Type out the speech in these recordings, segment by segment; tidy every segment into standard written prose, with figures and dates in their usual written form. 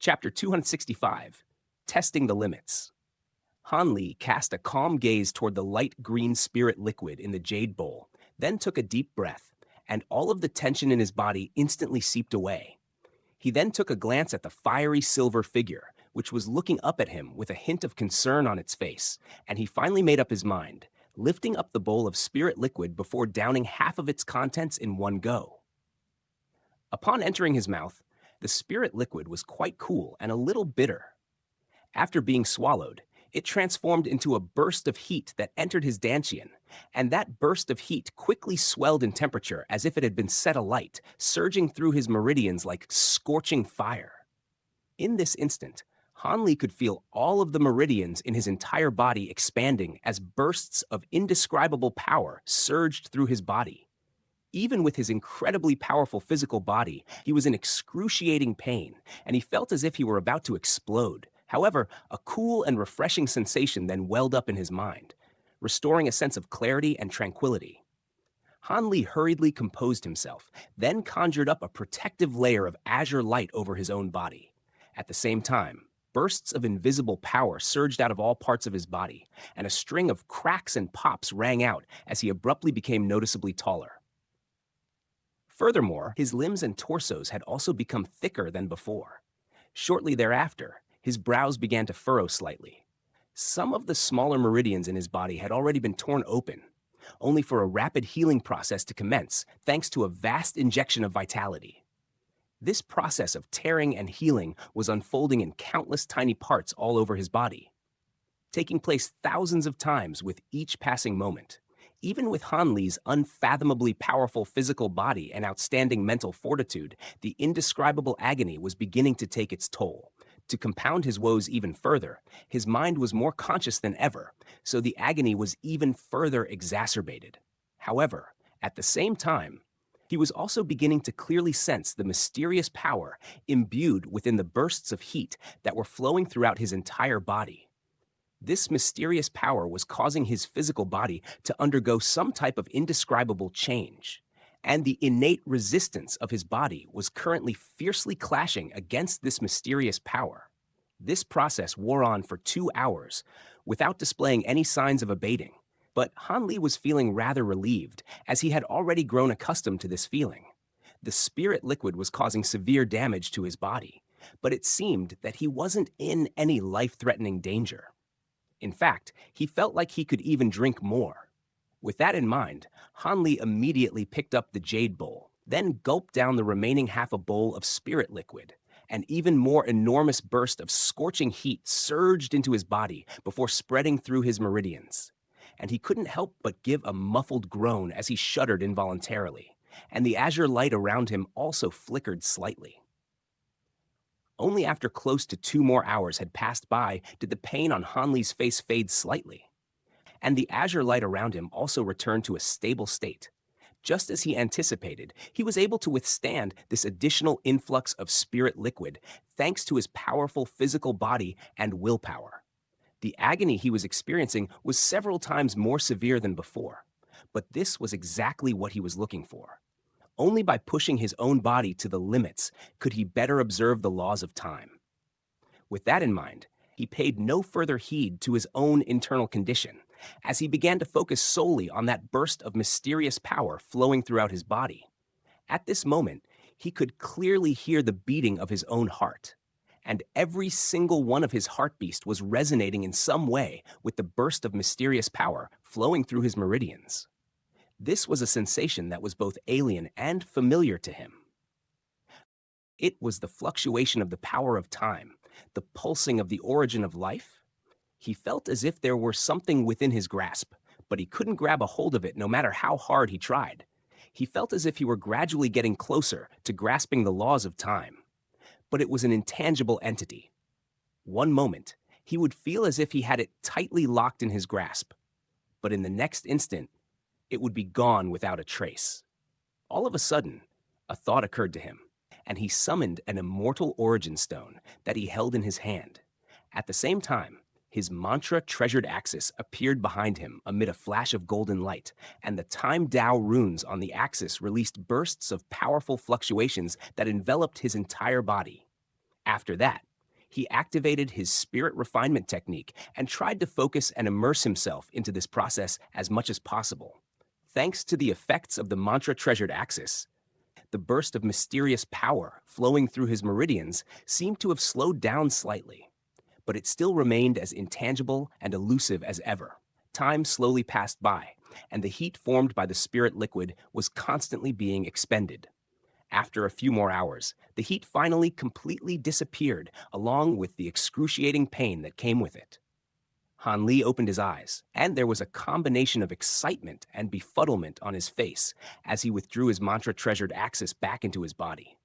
Chapter 265, Testing the Limits. Han Li cast a calm gaze toward the light green spirit liquid in the jade bowl, then took a deep breath, and all of the tension in his body instantly seeped away. He then took a glance at the fiery silver figure, which was looking up at him with a hint of concern on its face, and he finally made up his mind, lifting up the bowl of spirit liquid before downing half of its contents in one go. Upon entering his mouth, the spirit liquid was quite cool and a little bitter. After being swallowed, it transformed into a burst of heat that entered his dantian, and that burst of heat quickly swelled in temperature as if it had been set alight, surging through his meridians like scorching fire. In this instant, Han Li could feel all of the meridians in his entire body expanding as bursts of indescribable power surged through his body. Even with his incredibly powerful physical body, he was in excruciating pain, and he felt as if he were about to explode. However, a cool and refreshing sensation then welled up in his mind, restoring a sense of clarity and tranquility. Han Li hurriedly composed himself, then conjured up a protective layer of azure light over his own body. At the same time, bursts of invisible power surged out of all parts of his body, and a string of cracks and pops rang out as he abruptly became noticeably taller. Furthermore, his limbs and torsos had also become thicker than before. Shortly thereafter, his brows began to furrow slightly. Some of the smaller meridians in his body had already been torn open, only for a rapid healing process to commence thanks to a vast injection of vitality. This process of tearing and healing was unfolding in countless tiny parts all over his body, taking place thousands of times with each passing moment. Even with Han Li's unfathomably powerful physical body and outstanding mental fortitude, the indescribable agony was beginning to take its toll. To compound his woes even further, his mind was more conscious than ever, so the agony was even further exacerbated. However, at the same time, he was also beginning to clearly sense the mysterious power imbued within the bursts of heat that were flowing throughout his entire body. This mysterious power was causing his physical body to undergo some type of indescribable change, and the innate resistance of his body was currently fiercely clashing against this mysterious power. This process wore on for 2 hours without displaying any signs of abating, but Han Li was feeling rather relieved as he had already grown accustomed to this feeling. The spirit liquid was causing severe damage to his body, but it seemed that he wasn't in any life-threatening danger. In fact, he felt like he could even drink more. With that in mind, Han Li immediately picked up the jade bowl, then gulped down the remaining half a bowl of spirit liquid. An even more enormous burst of scorching heat surged into his body before spreading through his meridians. And he couldn't help but give a muffled groan as he shuddered involuntarily, and the azure light around him also flickered slightly. Only after close to 2 more hours had passed by did the pain on Han Li's face fade slightly, and the azure light around him also returned to a stable state. Just as he anticipated, he was able to withstand this additional influx of spirit liquid thanks to his powerful physical body and willpower. The agony he was experiencing was several times more severe than before, but this was exactly what he was looking for. Only by pushing his own body to the limits could he better observe the laws of time. With that in mind, he paid no further heed to his own internal condition, as he began to focus solely on that burst of mysterious power flowing throughout his body. At this moment, he could clearly hear the beating of his own heart, and every single one of his heartbeats was resonating in some way with the burst of mysterious power flowing through his meridians. This was a sensation that was both alien and familiar to him. It was the fluctuation of the power of time, the pulsing of the origin of life. He felt as if there were something within his grasp, but he couldn't grab a hold of it no matter how hard he tried. He felt as if he were gradually getting closer to grasping the laws of time, but it was an intangible entity. One moment, he would feel as if he had it tightly locked in his grasp, but in the next instant, it would be gone without a trace. All of a sudden, a thought occurred to him, and he summoned an immortal origin stone that he held in his hand. At the same time, his mantra-treasured axis appeared behind him amid a flash of golden light, and the time Tao runes on the axis released bursts of powerful fluctuations that enveloped his entire body. After that, He activated his spirit refinement technique and tried to focus and immerse himself into this process as much as possible. Thanks to the effects of the mantra treasured axis, the burst of mysterious power flowing through his meridians seemed to have slowed down slightly, but it still remained as intangible and elusive as ever. Time slowly passed by, and the heat formed by the spirit liquid was constantly being expended. After a few more hours, the heat finally completely disappeared, along with the excruciating pain that came with it. Han Li opened his eyes, and there was a combination of excitement and befuddlement on his face as he withdrew his mantra-treasured axis back into his body.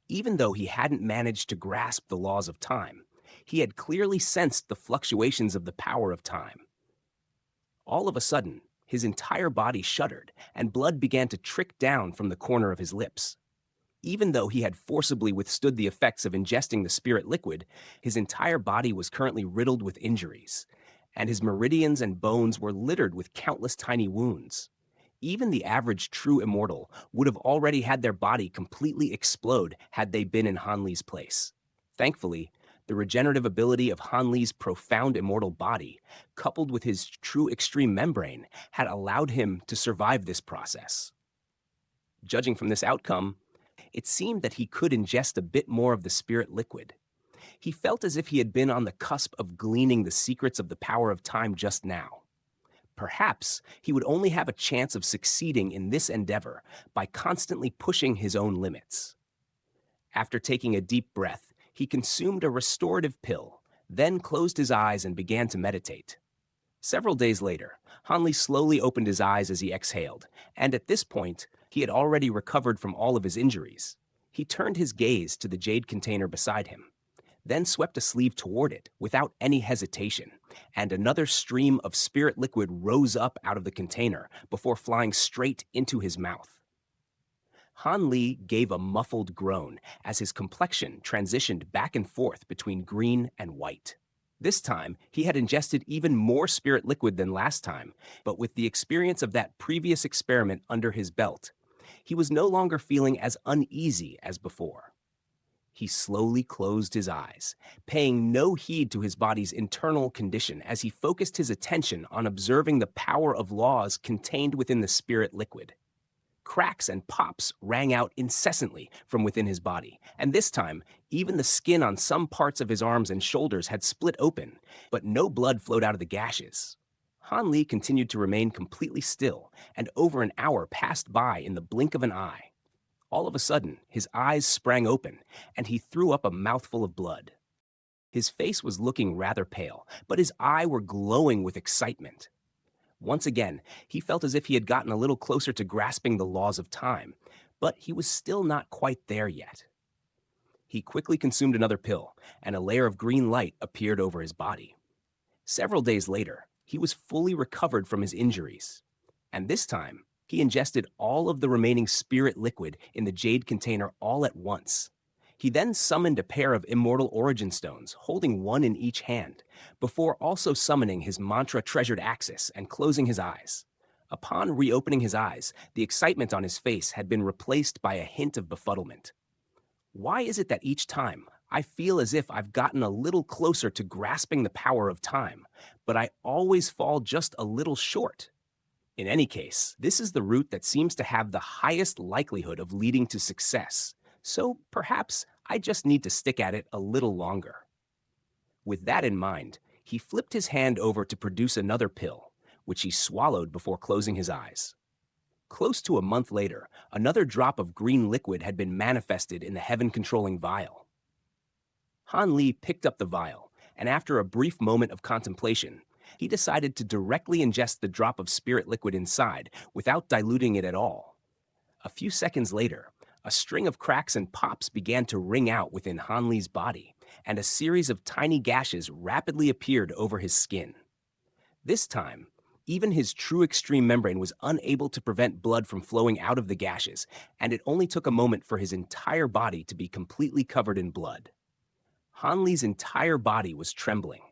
Even though he hadn't managed to grasp the laws of time, he had clearly sensed the fluctuations of the power of time. All of a sudden, his entire body shuddered, and blood began to trick down from the corner of his lips. Even though he had forcibly withstood the effects of ingesting the spirit liquid, his entire body was currently riddled with injuries, and his meridians and bones were littered with countless tiny wounds. Even the average true immortal would have already had their body completely explode had they been in Han Li's place. Thankfully, the regenerative ability of Han Li's profound immortal body, coupled with his true extreme membrane, had allowed him to survive this process. Judging from this outcome, it seemed that he could ingest a bit more of the spirit liquid. He felt as if he had been on the cusp of gleaning the secrets of the power of time just now. Perhaps he would only have a chance of succeeding in this endeavor by constantly pushing his own limits. After taking a deep breath, he consumed a restorative pill, then closed his eyes and began to meditate. Several days later, Han Li slowly opened his eyes as he exhaled, and at this point, he had already recovered from all of his injuries. He turned his gaze to the jade container beside him, then swept a sleeve toward it without any hesitation, and another stream of spirit liquid rose up out of the container before flying straight into his mouth. Han Li gave a muffled groan as his complexion transitioned back and forth between green and white. This time, he had ingested even more spirit liquid than last time, but with the experience of that previous experiment under his belt, he was no longer feeling as uneasy as before. He slowly closed his eyes, paying no heed to his body's internal condition as he focused his attention on observing the power of laws contained within the spirit liquid. Cracks and pops rang out incessantly from within his body, and this time, even the skin on some parts of his arms and shoulders had split open, but no blood flowed out of the gashes. Han Li continued to remain completely still, and over an hour passed by in the blink of an eye. All of a sudden, his eyes sprang open, and he threw up a mouthful of blood. His face was looking rather pale, but his eyes were glowing with excitement. Once again, he felt as if he had gotten a little closer to grasping the laws of time, but he was still not quite there yet. He quickly consumed another pill, and a layer of green light appeared over his body. Several days later, he was fully recovered from his injuries, and this time, he ingested all of the remaining spirit liquid in the jade container all at once. He then summoned a pair of immortal origin stones, holding one in each hand, before also summoning his mantra treasured axis and closing his eyes. Upon reopening his eyes, the excitement on his face had been replaced by a hint of befuddlement. Why is it that each time I feel as if I've gotten a little closer to grasping the power of time, but I always fall just a little short? In any case, this is the route that seems to have the highest likelihood of leading to success, so perhaps I just need to stick at it a little longer. With that in mind, he flipped his hand over to produce another pill, which he swallowed before closing his eyes. Close to a month later, another drop of green liquid had been manifested in the heaven-controlling vial. Han Li picked up the vial, and after a brief moment of contemplation, he decided to directly ingest the drop of spirit liquid inside without diluting it at all. A few seconds later, a string of cracks and pops began to ring out within Han Li's body, and a series of tiny gashes rapidly appeared over his skin. This time, even his true extreme membrane was unable to prevent blood from flowing out of the gashes, and it only took a moment for his entire body to be completely covered in blood. Han Li's entire body was trembling,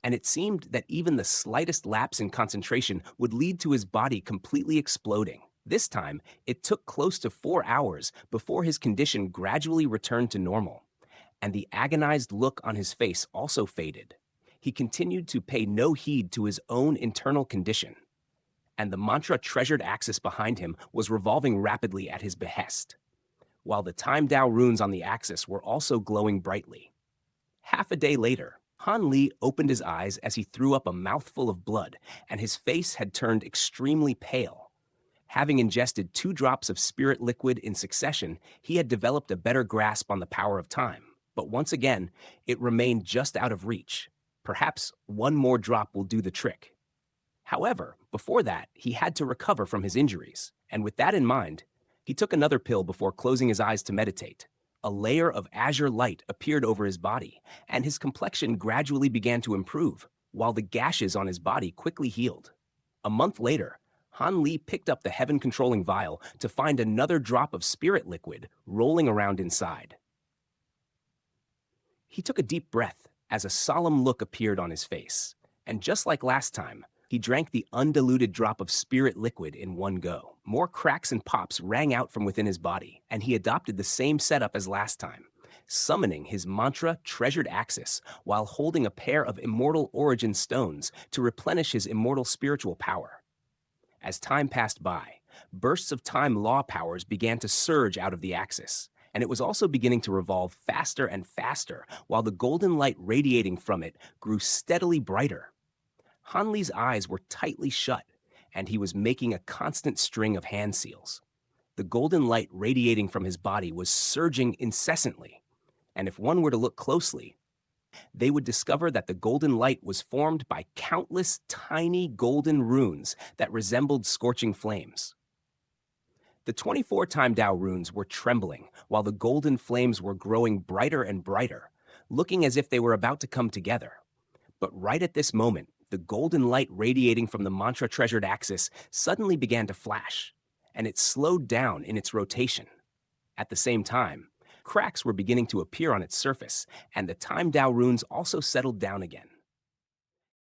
and it seemed that even the slightest lapse in concentration would lead to his body completely exploding. This time, it took close to 4 hours before his condition gradually returned to normal, and the agonized look on his face also faded. He continued to pay no heed to his own internal condition, and the mantra treasured axis behind him was revolving rapidly at his behest, while the time Dao runes on the axis were also glowing brightly. Half a day later, Han Li opened his eyes as he threw up a mouthful of blood, and his face had turned extremely pale. Having ingested 2 drops of spirit liquid in succession, he had developed a better grasp on the power of time. But once again, it remained just out of reach. Perhaps 1 more drop will do the trick. However, before that, he had to recover from his injuries, and with that in mind, he took another pill before closing his eyes to meditate. A layer of azure light appeared over his body, and his complexion gradually began to improve, while the gashes on his body quickly healed. A month later, Han Li picked up the heaven-controlling vial to find another drop of spirit liquid rolling around inside. He took a deep breath as a solemn look appeared on his face, and just like last time, he drank the undiluted drop of spirit liquid in one go. More cracks and pops rang out from within his body, and he adopted the same setup as last time, summoning his mantra treasured axis while holding a pair of immortal origin stones to replenish his immortal spiritual power. As time passed by, bursts of time law powers began to surge out of the axis, and it was also beginning to revolve faster and faster, while the golden light radiating from it grew steadily brighter. Han Li's eyes were tightly shut, and he was making a constant string of hand seals. The golden light radiating from his body was surging incessantly, and if one were to look closely, they would discover that the golden light was formed by countless tiny golden runes that resembled scorching flames. The 24 time Dao runes were trembling, while the golden flames were growing brighter and brighter, looking as if they were about to come together. But right at this moment, the golden light radiating from the mantra treasured axis suddenly began to flash, and it slowed down in its rotation. At the same time, cracks were beginning to appear on its surface, and the time Dao runes also settled down again.